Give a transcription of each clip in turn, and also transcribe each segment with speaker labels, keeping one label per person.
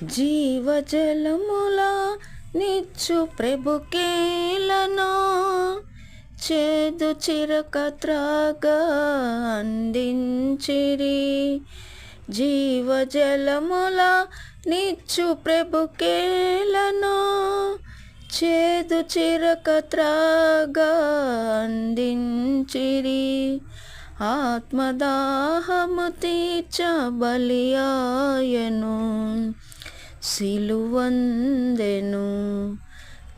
Speaker 1: జీవజలముల నిచ్చు ప్రభుకేలను చేదు చిరక త్రాగా అందించిరి. జీవజలముల నిచ్చు ప్రభుకేలను చేదు చిరక త్రాగా అందించిరి. ఆత్మదాహము తీర్చ బలియాయను, సిలువందెను.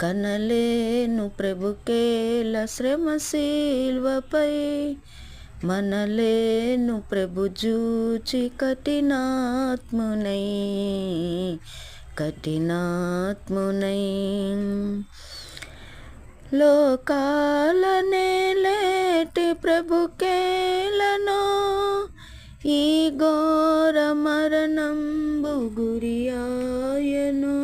Speaker 1: కనలేను ప్రభుకేల శ్రమ సిల్వపై, మనలేను ప్రభు జూచి కఠినాత్మునై. లోకాల నేలేటి ప్రభుకేలను ఈ ఘోర మరణంబు గురియాయను.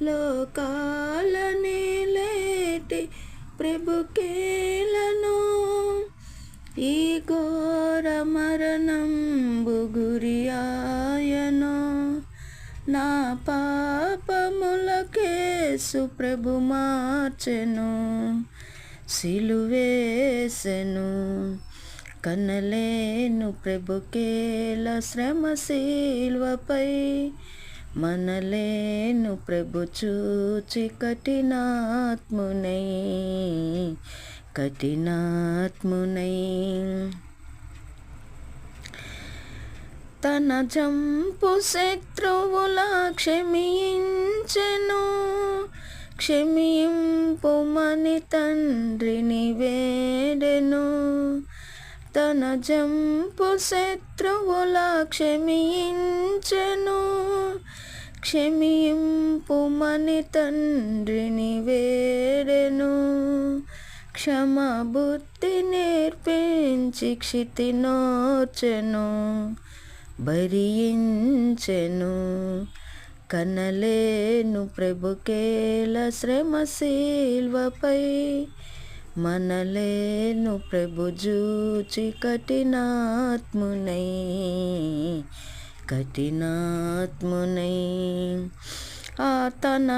Speaker 1: లోకాల నేలేటి ప్రభుకేలను ఈ ఘోర మరణంబు గురియాయను. నా పాపములకేసు ప్రభు మార్చెను, సిలువేసెను. కనలేను ప్రభుకేల శ్రమ సిల్వపై, మనలేను ప్రభు చూచి కఠినాత్మునై. తన జంపు శత్రువుల క్షమించెను, క్షమింపుమని తండ్రిని వేడెను. తన జంపు శత్రువుల క్షమించెను, క్షమింపుమని తండ్రిని వేడెను. క్షమబుద్ధి నేర్పించి క్షితి నోర్చెను, భరించెను. కనలేను ప్రభుకేల శ్రమ సిల్వపై, మనలేను ప్రభు జూచి కఠినాత్మునై. తన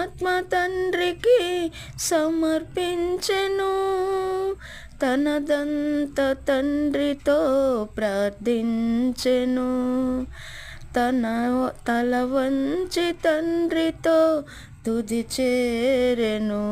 Speaker 1: ఆత్మ తండ్రికి సమర్పించెను, తనదంత తండ్రితో ప్రార్థించెను. తన తల వంచి తండ్రితో తుది చేరెను.